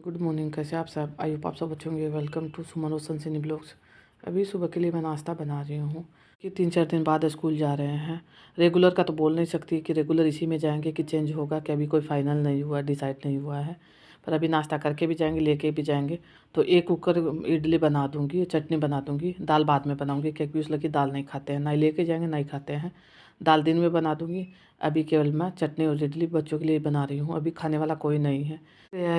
Good morning. कैसे आप सब? आई होप आप सब अच्छे होंगे। वेलकम टू सुमन और सनसनी ब्लॉग्स। अभी सुबह के लिए मैं नाश्ता बना रही हूँ कि 3-4 दिन बाद स्कूल जा रहे हैं। रेगुलर का तो बोल नहीं सकती कि रेगुलर इसी में जाएंगे कि चेंज होगा, कि अभी कोई फाइनल नहीं हुआ, डिसाइड नहीं हुआ है। पर अभी नाश्ता करके भी जाएंगे, लेके भी जाएंगे। तो एक कुकर इडली बना दूँगी, चटनी बना दूँगी, दाल बाद में बनाऊँगी क्योंकि उस लड़की दाल नहीं खाते हैं, ना ही लेके जाएंगे ना ही खाते हैं। दाल दिन में बना दूँगी। अभी केवल मैं चटनी और इडली बच्चों के लिए बना रही हूँ। अभी खाने वाला कोई नहीं है।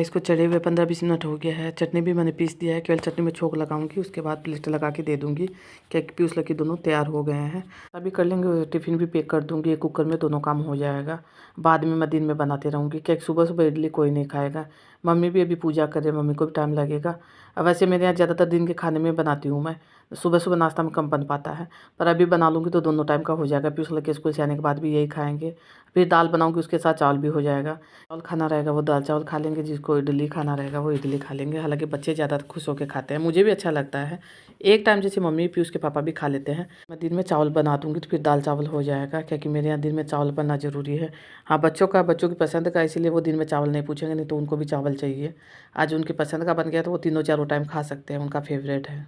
इसको चढ़े हुए 15-20 मिनट हो गया है। चटनी भी मैंने पीस दिया है, केवल चटनी में छोंक लगाऊंगी, उसके बाद प्लेट लगा के दे दूंगी। केक पीस लगी दोनों तैयार हो गए हैं। अभी कर लेंगे, टिफ़िन भी पैक कर दूंगी। एक कुकर में दोनों काम हो जाएगा। बाद में मैं दिन में बनाते रहूँगी। केक सुबह सुबह इडली कोई नहीं खाएगा। मम्मी भी अभी पूजा कर रहे हैं, मम्मी को भी टाइम लगेगा। वैसे मेरे यहाँ ज़्यादातर दिन के खाने में बनाती हूँ मैं। सुबह सुबह नाश्ता में कम बन पाता है, पर अभी बना लूँगी तो दोनों टाइम का हो जाएगा। पीयूष लड़के स्कूल से आने के बाद भी यही खाएंगे। फिर दाल बनाऊँगी, उसके साथ चावल भी हो जाएगा। चावल खाना रहेगा वो दाल चावल खा लेंगे, जिसको इडली खाना रहेगा वो इडली खा लेंगे। हालांकि बच्चे ज़्यादा खुश होकर खाते हैं, मुझे भी अच्छा लगता है। एक टाइम जैसे मम्मी पीयूष के पापा भी खा लेते हैं। मैं दिन में चावल बना दूँगी तो फिर दाल चावल हो जाएगा, क्योंकि मेरे यहाँ दिन में चावल बनना ज़रूरी है। हाँ, बच्चों की पसंद का, इसीलिए वो दिन में चावल नहीं पूछेंगे, नहीं तो उनको भी चावल चाहिए। आज उनकी पसंद का बन गया तो वो तीनों चारों टाइम खा सकते हैं, उनका फेवरेट है।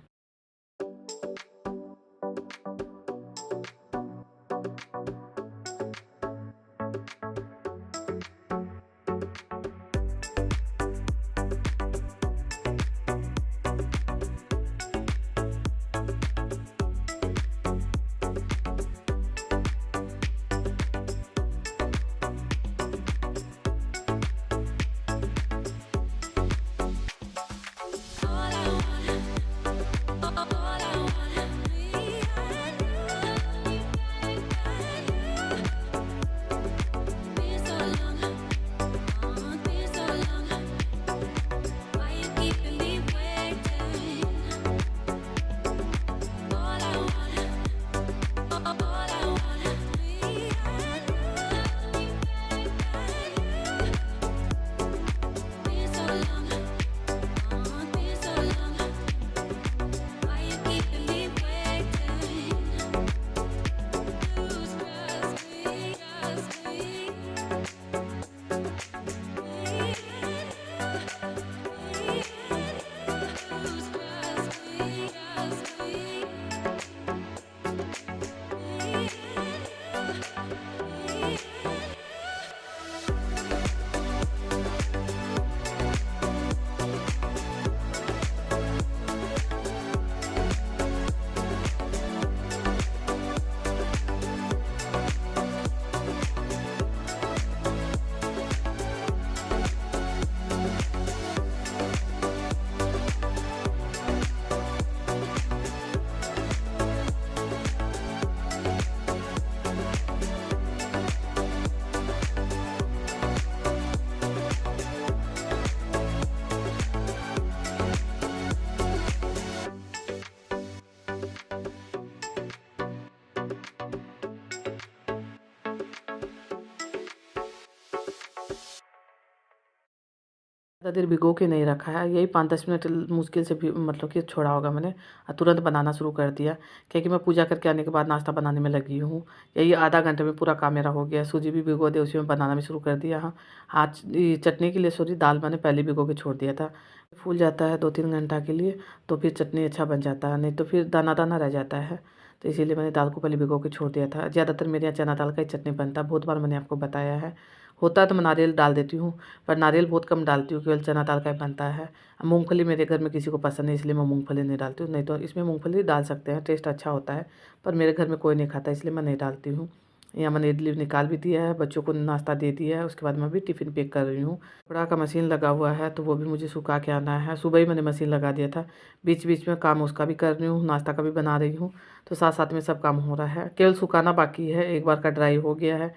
ज़्यादा देर भिगो के नहीं रखा है, यही 5-10 मिनट मुश्किल से भी मतलब कि छोड़ा होगा मैंने। तुरंत बनाना शुरू कर दिया, क्योंकि मैं पूजा करके आने के बाद नाश्ता बनाने में लगी हूँ। यही आधा घंटे में पूरा काम मेरा हो गया। सूजी भी भिगो दिया, उसी में बनाना भी शुरू कर दिया। हाँ, आज ये चटनी के लिए सॉरी, दाल मैंने पहले भिगो के छोड़ दिया था। फूल जाता है 2-3 घंटा के लिए, तो फिर चटनी अच्छा बन जाता है, नहीं तो फिर दाना दाना रह जाता है। तो इसीलिए मैंने दाल को पहले भिगो के छोड़ दिया था। ज़्यादातर मेरे यहाँ चना दाल का ही चटनी बनता है, बहुत बार मैंने आपको बताया है। होता है तो मैं नारियल डाल देती हूँ, पर नारियल बहुत कम डालती हूँ, केवल चना दाल का ही बनता है। मूंगफली मेरे घर में किसी को पसंद नहीं, इसलिए मैं मूंगफली नहीं डालती हूँ। नहीं तो इसमें मूंगफली डाल सकते हैं, टेस्ट अच्छा होता है, पर मेरे घर में कोई नहीं खाता, इसलिए मैं नहीं डालती हूँ। यहाँ मैंने इडली निकाल भी दिया है, बच्चों को नाश्ता दे दिया है। उसके बाद मैं भी टिफ़िन पैक कर रही हूँ। कपड़ा का मशीन लगा हुआ है, तो वो भी मुझे सुखा के आना है। सुबह ही मैंने मशीन लगा दिया था। बीच बीच में काम उसका भी कर रही हूँ, नाश्ता का भी बना रही हूँ, तो साथ साथ में सब काम हो रहा है। केवल सुखाना बाकी है, एक बार का ड्राई हो गया है।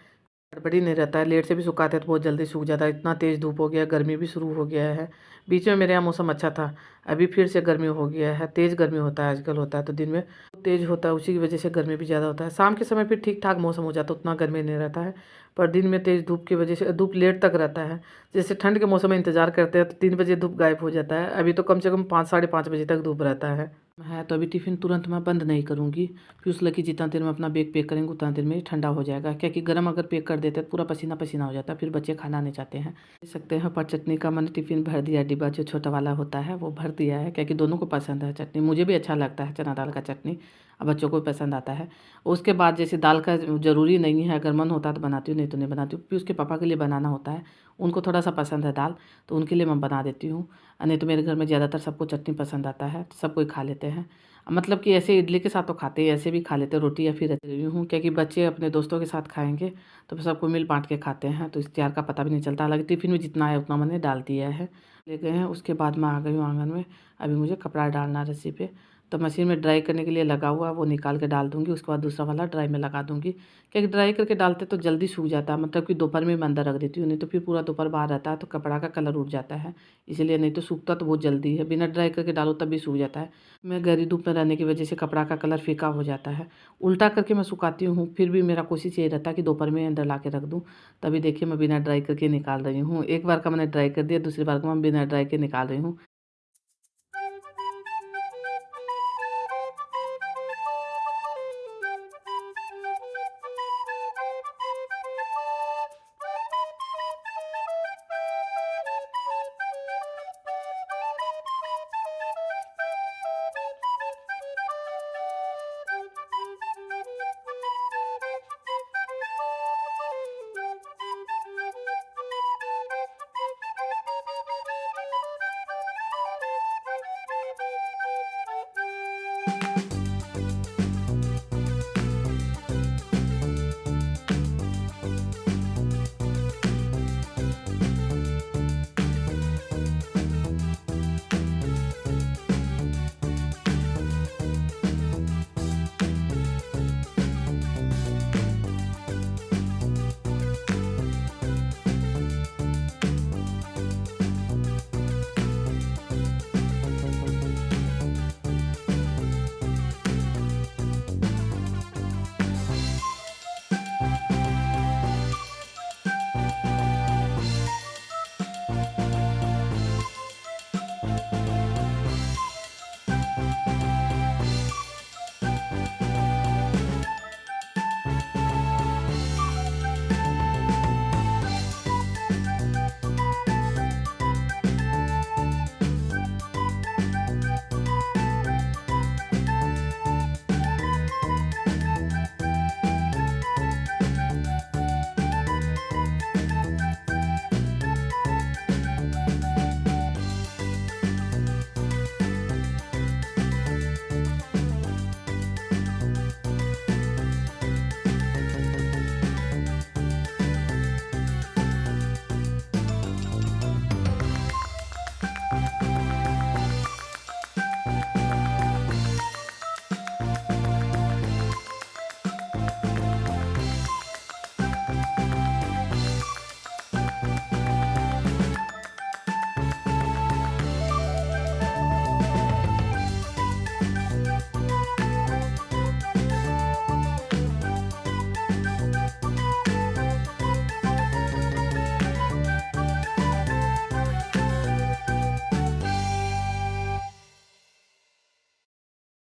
गड़बड़ी नहीं रहता है, लेट से भी सुखाते हैं तो बहुत जल्दी सूख जाता है। इतना तेज़ धूप हो गया, गर्मी भी शुरू हो गया है। बीच में मेरे यहाँ मौसम अच्छा था, अभी फिर से गर्मी हो गया है। तेज़ गर्मी होता है आजकल, होता है तो दिन में तेज़ होता है, उसी की वजह से गर्मी भी ज़्यादा होता है। शाम के समय फिर ठीक ठाक मौसम हो जाता है, उतना गर्मी नहीं रहता है। पर दिन में तेज़ धूप की वजह से धूप लेट तक रहता है। जैसे ठंड के मौसम में इंतज़ार करते हैं तो 3 बजे धूप गायब हो जाता है, अभी तो कम से कम 5 साढ़े 5 बजे तक धूप रहता है। है तो अभी टिफ़िन तुरंत मैं बंद नहीं करूँगी। फ्यूज़ लगी जितना देर में अपना बैग पैक करेंगे उतना देर में ठंडा हो जाएगा। क्या कि गर्म अगर पैक कर देते तो पूरा पसीना-पसीना हो जाता है, फिर बच्चे खाना नहीं चाहते हैं। देख सकते हैं पर चटनी का मैंने टिफ़िन भर दिया, डिब्बा जो छोटा वाला होता है वो भर दिया है, क्या कि दोनों को पसंद है चटनी। मुझे भी अच्छा लगता है चना दाल का चटनी, बच्चों को भी पसंद आता है। उसके बाद जैसे दाल का ज़रूरी नहीं है, अगर मन होता है तो बनाती हूँ, नहीं तो नहीं बनाती हूँ। फिर उसके पापा के लिए बनाना होता है, उनको थोड़ा-सा पसंद है दाल, तो उनके लिए मैं बना देती हूँ। नहीं तो मेरे घर में ज़्यादातर सबको चटनी पसंद आता है, तो सब कोई खा लेते हैं। मतलब कि ऐसे इडली के साथ तो खाते हैं, ऐसे भी खा लेते हैं रोटी या फिर यूँ, क्या कि बच्चे अपने दोस्तों के साथ खाएँगे तो फिर सबको मिल बाँट के खाते हैं, तो इस त्योहार का पता भी नहीं चलता। हालाँकि टिफ़िन में जितना है उतना मैंने डाल दिया है। ले गए हैं, उसके बाद मैं आ गई हूँ आँगन में। अभी मुझे कपड़ा डालना है रस्सी पे, तो मशीन में ड्राई करने के लिए लगा हुआ है, वो निकाल के डाल दूँगी। उसके बाद दूसरा वाला ड्राई में लगा दूँगी, क्या कि ड्राई करके डालते तो जल्दी सूख जाता है। मतलब कि दोपहर में मैं अंदर रख देती हूँ, नहीं तो फिर पूरा दोपहर बाहर रहता है तो कपड़ा का कलर उड़ जाता है। इसीलिए नहीं तो सूखता तो बहुत जल्दी है, बिना ड्राई करके डालो तब भी सूख जाता है। मैं गहरी धूप में रहने की वजह से कपड़ा का कलर फीका हो जाता है। उल्टा करके मैं सुखाती हूँ, फिर भी मेरा कोशिश यही रहता है कि दोपहर में अंदर ला के रख दूँ। तभी देखिए मैं बिना ड्राई करके निकाल रही हूँ। एक बार का मैंने ड्राई कर दिया, दूसरी बार का मैं बिना ड्राई के निकाल रही हूँ।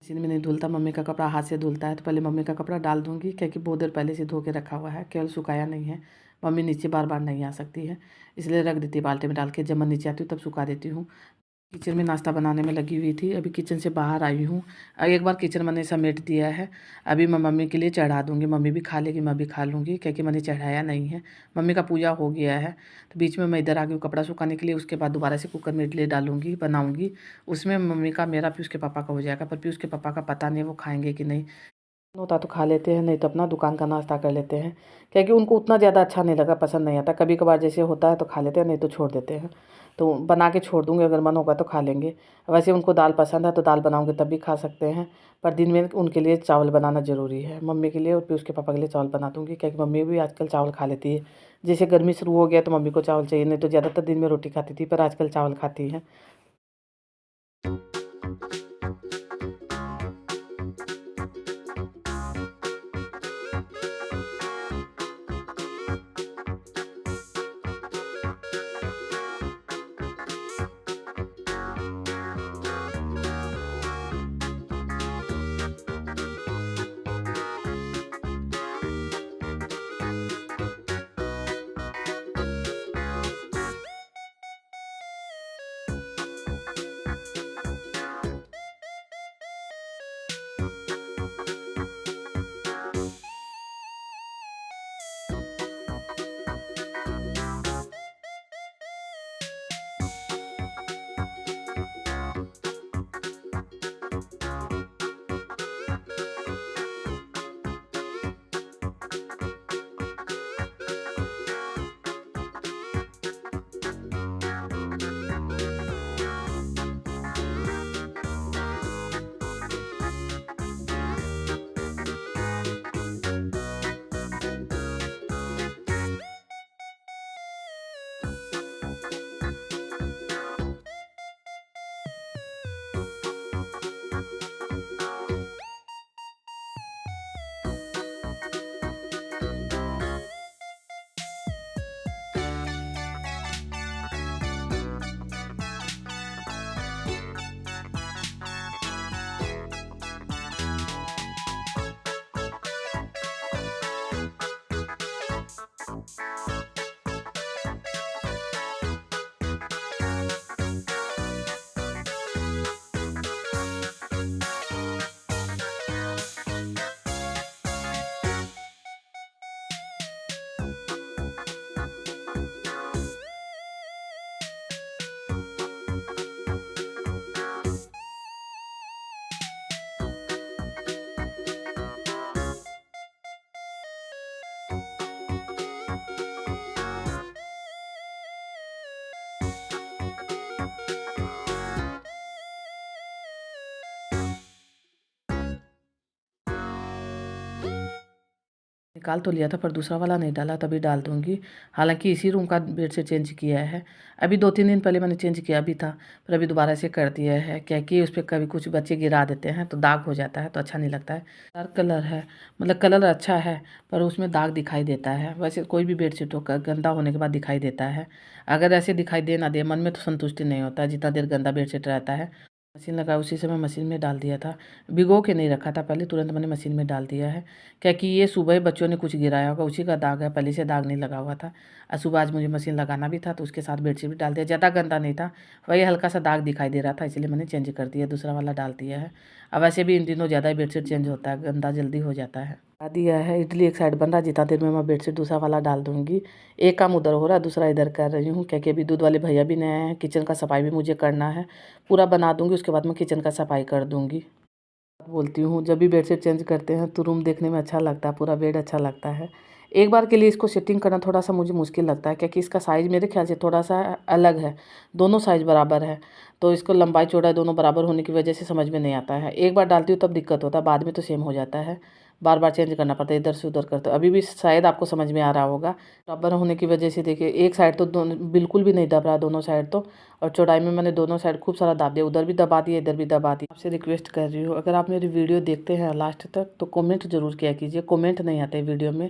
मशीन में नहीं धुलता, मम्मी का कपड़ा हाथ से धुलता है, तो पहले मम्मी का कपड़ा डाल दूँगी, क्योंकि बहुत देर पहले से धो के रखा हुआ है, केवल सुखाया नहीं है। मम्मी नीचे बार-बार नहीं आ सकती है, इसलिए रख देती है बाल्टी में डाल के। जब मैं नीचे आती हूँ तब सुखा देती हूँ। किचन में नाश्ता बनाने में लगी हुई थी, अभी किचन से बाहर आई हूँ। एक बार किचन मैंने समेट दिया है, अभी मैं मम्मी के लिए चढ़ा दूँगी। मम्मी भी खा लेगी, मैं भी खा लूँगी, क्योंकि मैंने चढ़ाया नहीं है। मम्मी का पूजा हो गया है, तो बीच में मैं इधर आ गई हूँ कपड़ा सुखाने के लिए। उसके बाद दोबारा से कुकर में इडली डालूँगी, बनाऊँगी। उसमें मम्मी का, मेरा, फिर उसके पापा का हो जाएगा, पर फिर उसके पापा का पता नहीं है वो खाएँगे कि नहीं। होता तो खा लेते हैं, नहीं तो अपना दुकान का नाश्ता कर लेते हैं, क्योंकि उनको उतना ज़्यादा अच्छा नहीं लगा, पसंद नहीं आता। कभी कभार जैसे होता है तो खा लेते हैं, नहीं तो छोड़ देते हैं। तो बना के छोड़ दूँगी, अगर मन होगा तो खा लेंगे। वैसे उनको दाल पसंद है तो दाल बनाऊँगी तब भी खा सकते हैं, पर दिन में उनके लिए चावल बनाना ज़रूरी है। मम्मी के लिए और फिर उसके पापा के लिए चावल बना दूँगी, क्योंकि मम्मी भी आजकल चावल खा लेती है। जैसे गर्मी शुरू हो गया तो मम्मी को चावल चाहिए, नहीं तो ज़्यादातर दिन में रोटी खाती थी, पर आजकल चावल खाती हैं। निकाल तो लिया था पर दूसरा वाला नहीं डाला, तभी डाल दूँगी। हालाँकि इसी रूम का बेडशीट चेंज किया है। अभी 2-3 दिन पहले मैंने चेंज किया भी था, पर अभी दोबारा से कर दिया है। क्या कि उस पे कभी कुछ बच्चे गिरा देते हैं तो दाग हो जाता है, तो अच्छा नहीं लगता है। डार्क कलर है, मतलब कलर अच्छा है पर उसमें दाग दिखाई देता है। वैसे कोई भी बेडशीट हो गंदा होने के बाद दिखाई देता है। अगर ऐसे दिखाई दे ना दे, मन में तो संतुष्टि नहीं होता है जितना देर गंदा बेडशीट रहता है। मशीन लगा उसी से मैं मशीन में डाल दिया था, भिगो के नहीं रखा था पहले, तुरंत मैंने मशीन में डाल दिया है। क्या कि ये सुबह बच्चों ने कुछ गिराया होगा, उसी का दाग है, पहले से दाग नहीं लगा हुआ था। और सुबह आज मुझे मशीन लगाना भी था तो उसके साथ बेडशीट भी डाल दिया। ज़्यादा गंदा नहीं था, वही हल्का सा दाग दिखाई दे रहा था, इसलिए मैंने चेंज कर दिया, दूसरा वाला डाल दिया है। अब वैसे भी इन दिनों ज़्यादा ही बेडशीट चेंज होता है, गंदा जल्दी हो जाता है। दिया है इडली एक साइड बन रहा है, जितना देर में मैं बेडशीट दूसरा वाला डाल दूंगी। एक काम उधर हो रहा है, दूसरा इधर कर रही हूँ, क्योंकि अभी दूध वाले भैया भी नए आए हैं। किचन का सफाई भी मुझे करना है, पूरा बना दूंगी, उसके बाद मैं किचन का सफाई कर दूंगी। बोलती हूँ जब भी बेडशीट चेंज करते हैं तो रूम देखने में अच्छा लगता है, पूरा बेड अच्छा लगता है। एक बार के लिए इसको सेटिंग करना थोड़ा सा मुझे मुश्किल लगता है, क्योंकि इसका साइज़ मेरे ख्याल से थोड़ा सा अलग है, दोनों साइज़ बराबर है, तो इसको लंबाई चौड़ाई दोनों बराबर होने की वजह से समझ में नहीं आता है। एक बार डालती हूँ तब दिक्कत होता है, बाद में तो सेम हो जाता है। बार बार चेंज करना पड़ता है, इधर से उधर करते हो। अभी भी शायद आपको समझ में आ रहा होगा, बराबर होने की वजह से देखिए एक साइड तो दोनों बिल्कुल भी नहीं दब रहा, दोनों साइड तो। और चौड़ाई में मैंने दोनों साइड खूब सारा दाब दिया, उधर भी दबा दिया, इधर भी दबा दिया। आपसे रिक्वेस्ट कर रही हूँ, अगर आप मेरी वीडियो देखते हैं लास्ट तक तो कमेंट जरूर किया कीजिए। कमेंट नहीं आते वीडियो में,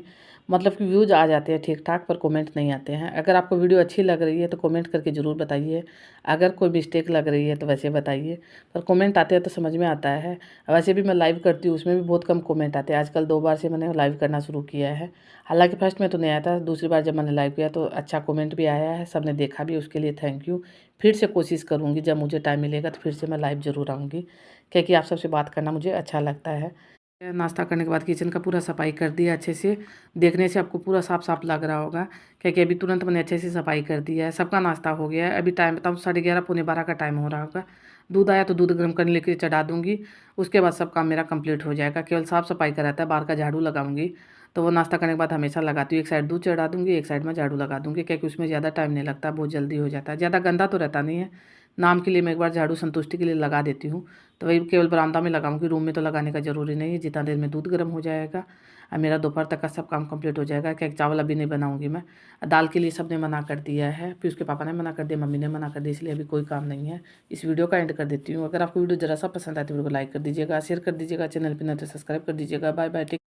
मतलब कि व्यूज़ आ जाते हैं ठीक ठाक, पर कमेंट नहीं आते हैं। अगर आपको वीडियो अच्छी लग रही है तो कमेंट करके ज़रूर बताइए, अगर कोई मिस्टेक लग रही है तो वैसे बताइए, पर कमेंट आते हैं तो समझ में आता है। वैसे भी मैं लाइव करती हूँ, उसमें भी बहुत कम कमेंट आते हैं। आजकल 2 बार से मैंने लाइव करना शुरू किया है, हालांकि फर्स्ट में तो नहीं आया था, दूसरी बार जब मैंने लाइव किया तो अच्छा कमेंट भी आया है, सबने देखा भी, उसके लिए थैंक यू। फिर से कोशिश करूँगी, जब मुझे टाइम मिलेगा तो फिर से मैं लाइव ज़रूर आऊँगी, क्योंकि आप सबसे बात करना मुझे अच्छा लगता है। नाश्ता करने के बाद किचन का पूरा सफाई कर दिया अच्छे से, देखने से आपको पूरा साफ साफ लग रहा होगा, क्योंकि अभी तुरंत मैंने अच्छे से सफाई कर दिया है। सबका नाश्ता हो गया है, अभी टाइम बताऊँ 11:30 पौने 12 का टाइम हो रहा होगा। दूध आया तो दूध गर्म करने लेके चढ़ा दूँगी, उसके बाद सब काम मेरा कंप्लीट हो जाएगा। केवल साफ़ सफाई का रहता है, बाहर का झाड़ू लगाऊंगी। तो वो नाश्ता करने के बाद हमेशा लगाती हूँ, एक साइड दूध चढ़ा दूँगी, एक साइड में झाड़ू लगा दूँगी, क्योंकि उसमें ज़्यादा टाइम नहीं लगता, बहुत जल्दी हो जाता है। ज़्यादा गंदा तो रहता नहीं है, नाम के लिए मैं एक बार झाड़ू संतुष्टि के लिए लगा देती हूँ। तो वही केवल बरामदा में लगाऊंगी, रूम में तो लगाने का ज़रूरी नहीं है। जितना देर में दूध गर्म हो जाएगा और मेरा दोपहर तक का सब काम कंप्लीट हो जाएगा। क्या चावल अभी नहीं बनाऊंगी मैं, दाल के लिए सब ने मना कर दिया है, फिर उसके पापा ने मना कर दिया, मम्मी ने मना कर दिया, इसलिए अभी कोई काम नहीं है। इस वीडियो का एंड कर देती हूँ। अगर आपको वीडियो ज़रा सा पसंद आए तो वीडियो को लाइक कर दीजिएगा, शेयर कर दीजिएगा, चैनल पर नहीं तो सब्सक्राइब कर दीजिएगा। Bye bye.